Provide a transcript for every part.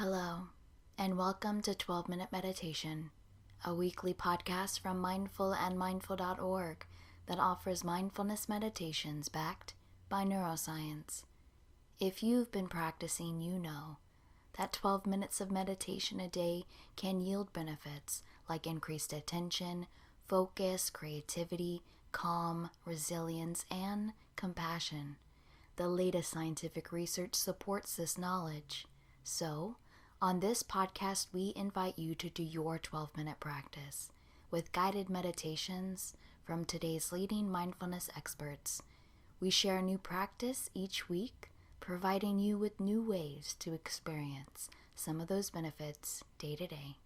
Hello, and welcome to 12-Minute Meditation, a weekly podcast from mindful.org that offers mindfulness meditations backed by neuroscience. If you've been practicing, you know that 12 minutes of meditation a day can yield benefits like increased attention, focus, creativity, calm, resilience, and compassion. The latest scientific research supports this knowledge. So, on this podcast, we invite you to do your 12-minute practice with guided meditations from today's leading mindfulness experts. We share a new practice each week, providing you with new ways to experience some of those benefits day to day.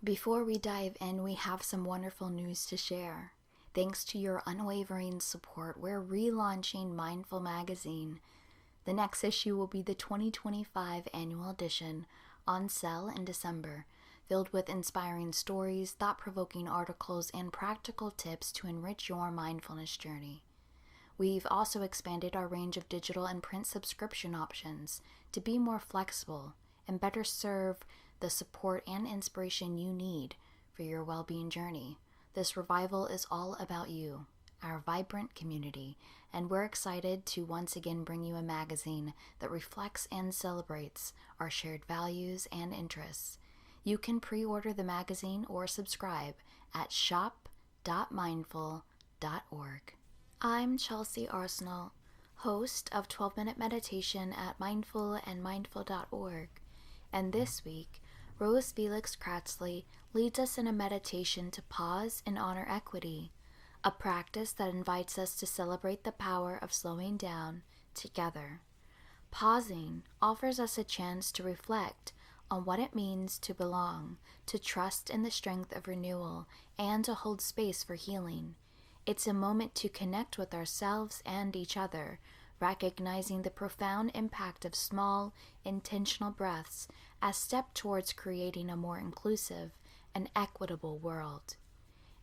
Before we dive in, we have some wonderful news to share. Thanks to your unwavering support, we're relaunching Mindful Magazine. The next issue will be the 2025 annual edition, on sale in December, filled with inspiring stories, thought-provoking articles, and practical tips to enrich your mindfulness journey. We've also expanded our range of digital and print subscription options to be more flexible and better serve the support and inspiration you need for your well-being journey. This revival is all about you, our vibrant community, and we're excited to once again bring you a magazine that reflects and celebrates our shared values and interests. You can pre-order the magazine or subscribe at shop.mindful.org. I'm Chelsea Arsenal, host of 12-Minute Meditation at mindful.org, and this week, Rose Felix Cratsley leads us in a meditation to pause and honor equity, a practice that invites us to celebrate the power of slowing down together. Pausing offers us a chance to reflect on what it means to belong, to trust in the strength of renewal, and to hold space for healing. It's a moment to connect with ourselves and each other, recognizing the profound impact of small, intentional breaths as step towards creating a more inclusive and equitable world.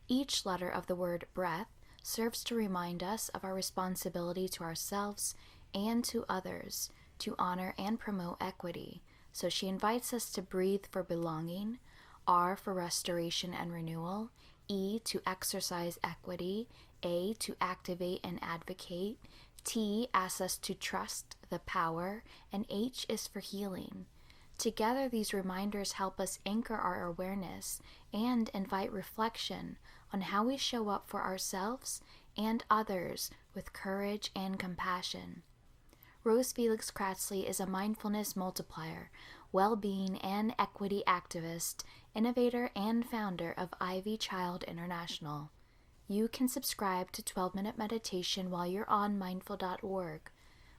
Each letter of the word breath serves to remind us of our responsibility to ourselves and to others to honor and promote equity. So she invites us to breathe for belonging, R for restoration and renewal, E to exercise equity, A to activate and advocate, T asks us to trust the power, and H is for healing. Together, these reminders help us anchor our awareness and invite reflection on how we show up for ourselves and others with courage and compassion. Rose Felix Cratsley is a mindfulness multiplier, well-being and equity activist, innovator, and founder of Ivy Child International. You can subscribe to 12-Minute Meditation while you're on mindful.org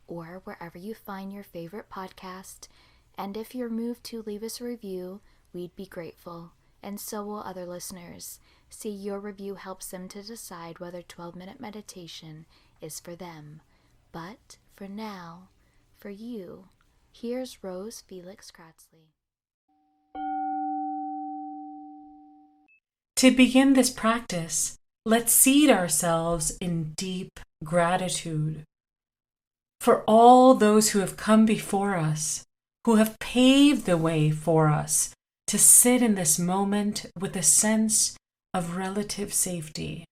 or wherever you find your favorite podcast. And if you're moved to leave us a review, we'd be grateful, and so will other listeners. See, your review helps them to decide whether 12-Minute Meditation is for them. But for now, for you, here's Rose Felix Cratsley. To begin this practice, let's seat ourselves in deep gratitude for all those who have come before us, who have paved the way for us to sit in this moment with a sense of relative safety,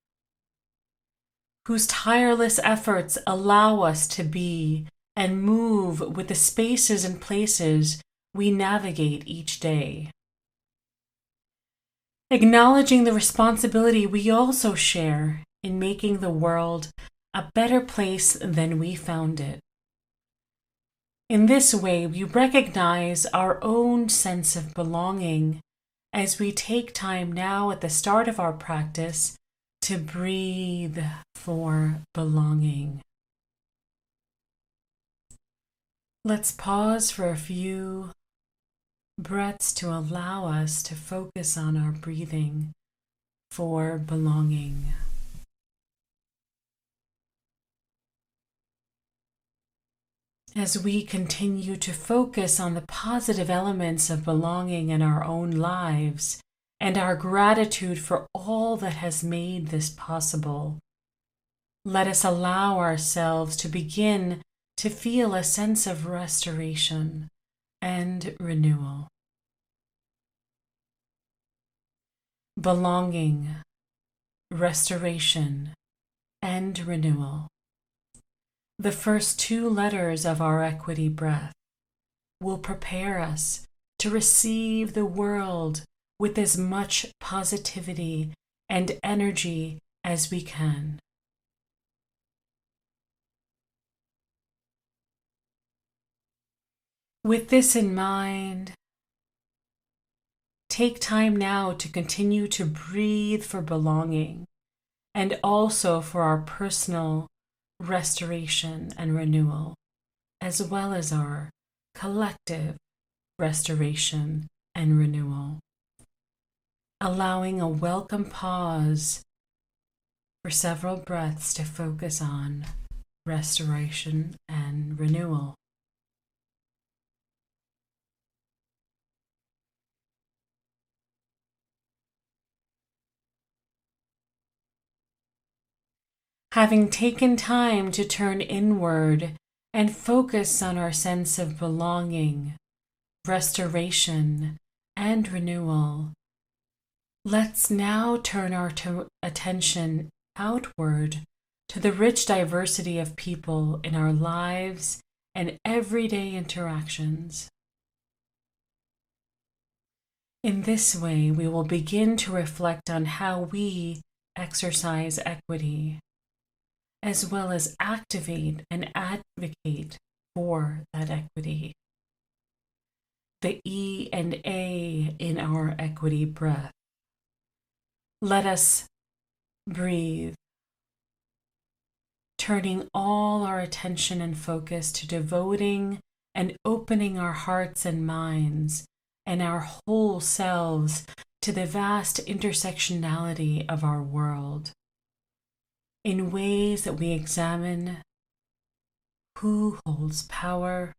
whose tireless efforts allow us to be and move with the spaces and places we navigate each day. Acknowledging the responsibility we also share in making the world a better place than we found it. In this way, we recognize our own sense of belonging as we take time now at the start of our practice to breathe for belonging. Let's pause for a few breaths to allow us to focus on our breathing for belonging. As we continue to focus on the positive elements of belonging in our own lives and our gratitude for all that has made this possible, let us allow ourselves to begin to feel a sense of restoration and renewal. belonging, restoration, and renewal. The first two letters of our equity breath will prepare us to receive the world with as much positivity and energy as we can. With this in mind, take time now to continue to breathe for belonging and also for our personal restoration and renewal, as well as our collective restoration and renewal. Allowing a welcome pause for several breaths to focus on restoration and renewal. Having taken time to turn inward and focus on our sense of belonging, restoration, and renewal, let's now turn our attention outward to the rich diversity of people in our lives and everyday interactions. In this way, we will begin to reflect on how we exercise equity, as well as activate and advocate for that equity. The E and A in our equity breath. Let us breathe, turning all our attention and focus to devoting and opening our hearts and minds and our whole selves to the vast intersectionality of our world, in ways that we examine who holds power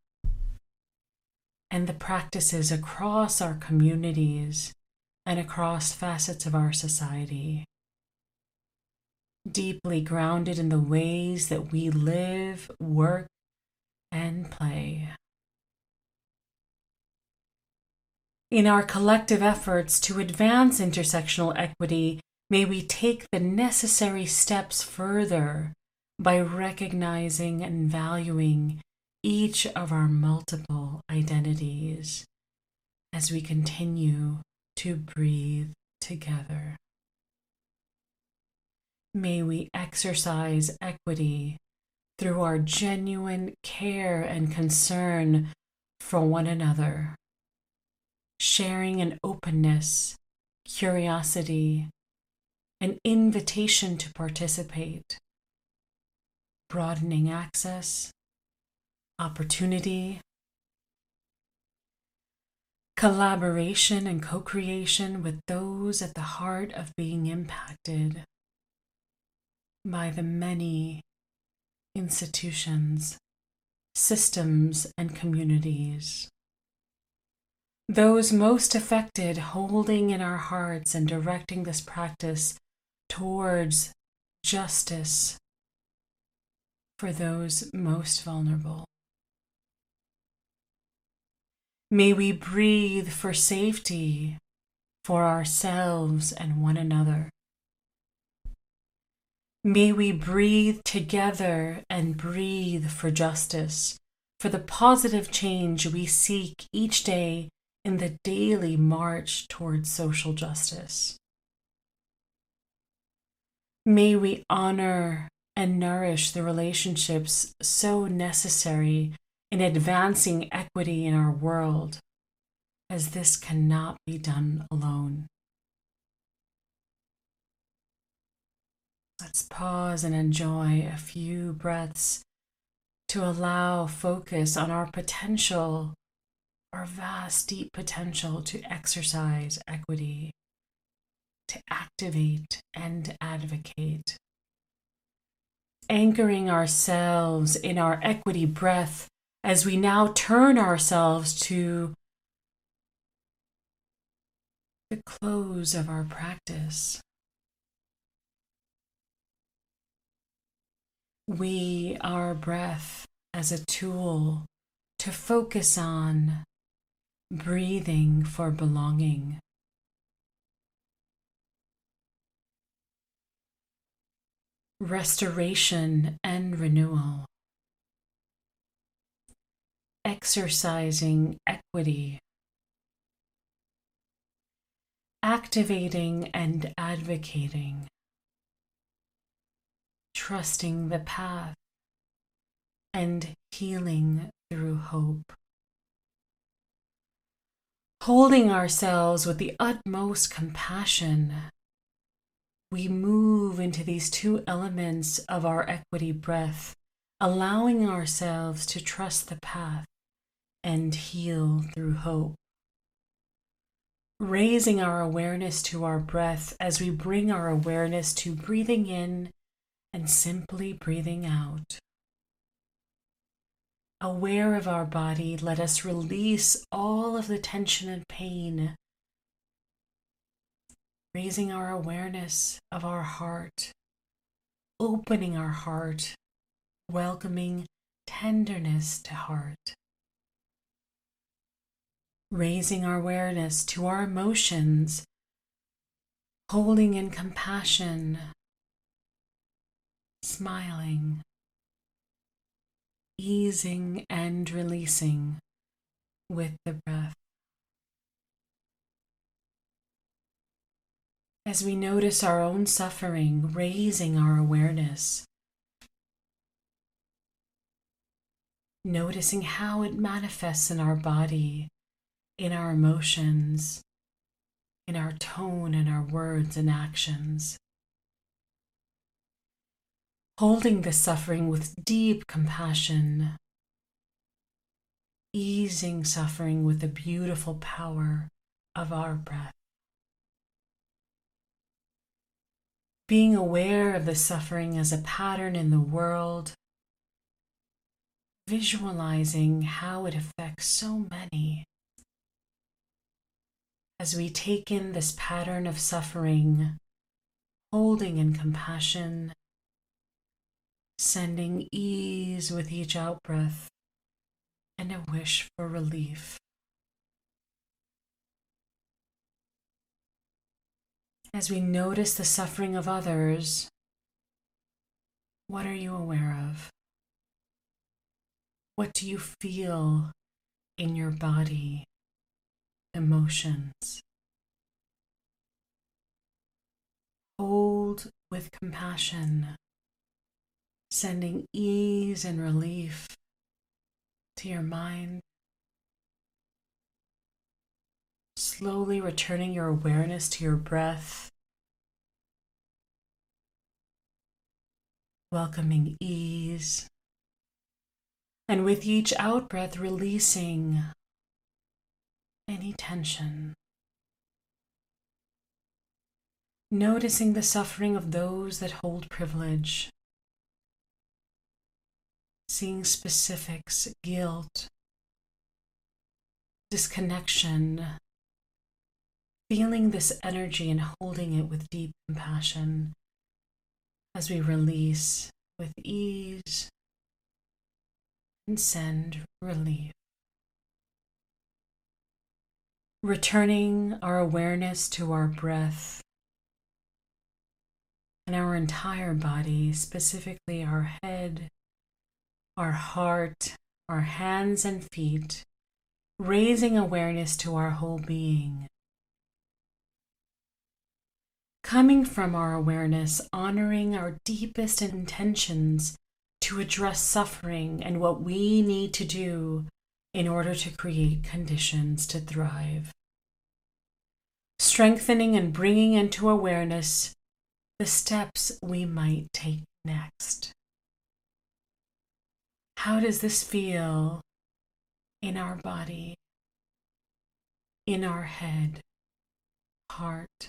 and the practices across our communities and across facets of our society, deeply grounded in the ways that we live, work, and play. In our collective efforts to advance intersectional equity, may we take the necessary steps further by recognizing and valuing each of our multiple identities as we continue to breathe together. May we exercise equity through our genuine care and concern for one another, sharing an openness, curiosity, an invitation to participate, broadening access, opportunity, collaboration and co-creation with those at the heart of being impacted by the many institutions, systems, and communities. Those most affected, holding in our hearts and directing this practice towards justice for those most vulnerable. May we breathe for safety for ourselves and one another. May we breathe together and breathe for justice, for the positive change we seek each day in the daily march towards social justice. May we honor and nourish the relationships so necessary in advancing equity in our world, as this cannot be done alone. Let's pause and enjoy a few breaths to allow focus on our potential, our vast, deep potential to exercise equity, to activate and advocate. Anchoring ourselves in our equity breath as we now turn ourselves to the close of our practice. Our breath as a tool to focus on breathing for belonging, restoration and renewal, exercising equity, activating and advocating, trusting the path, and healing through hope. Holding ourselves with the utmost compassion, we move into these two elements of our equity breath, allowing ourselves to trust the path and heal through hope. Raising our awareness to our breath as we bring our awareness to breathing in and simply breathing out. Aware of our body, let us release all of the tension and pain, raising our awareness of our heart, opening our heart, welcoming tenderness to heart, raising our awareness to our emotions, holding in compassion, smiling, easing and releasing with the breath. As we notice our own suffering, raising our awareness, noticing how it manifests in our body, in our emotions, in our tone and our words and actions. Holding the suffering with deep compassion, easing suffering with the beautiful power of our breath. Being aware of the suffering as a pattern in the world, visualizing how it affects so many. As we take in this pattern of suffering, holding in compassion, sending ease with each out-breath, and a wish for relief. As we notice the suffering of others, what are you aware of? What do you feel in your body, emotions? Hold with compassion, sending ease and relief to your mind. Slowly returning your awareness to your breath, welcoming ease, and with each out-breath releasing any tension. Noticing the suffering of those that hold privilege, seeing specifics, guilt, disconnection, feeling this energy and holding it with deep compassion as we release with ease and send relief. Returning our awareness to our breath and our entire body, specifically our head, our heart, our hands and feet, raising awareness to our whole being. Coming from our awareness, honoring our deepest intentions to address suffering and what we need to do in order to create conditions to thrive. Strengthening and bringing into awareness the steps we might take next. How does this feel in our body, in our head, heart,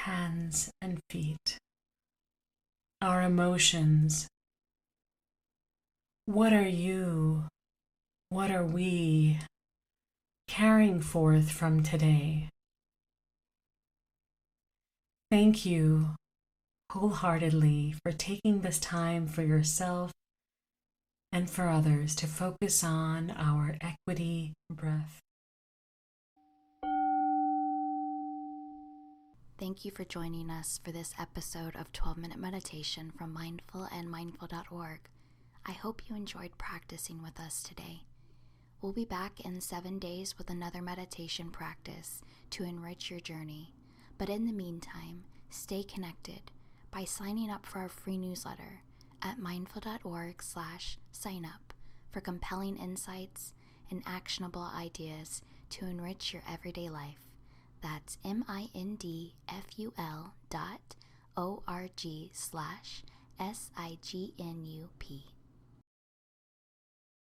hands and feet? Our emotions. What are you? What are we carrying forth from today? Thank you wholeheartedly for taking this time for yourself and for others to focus on our equity breath. Thank you for joining us for this episode of 12-Minute Meditation from Mindful and Mindful.org. I hope you enjoyed practicing with us today. We'll be back in 7 days with another meditation practice to enrich your journey. But in the meantime, stay connected by signing up for our free newsletter at mindful.org/sign up for compelling insights and actionable ideas to enrich your everyday life. That's mindful.org/signup.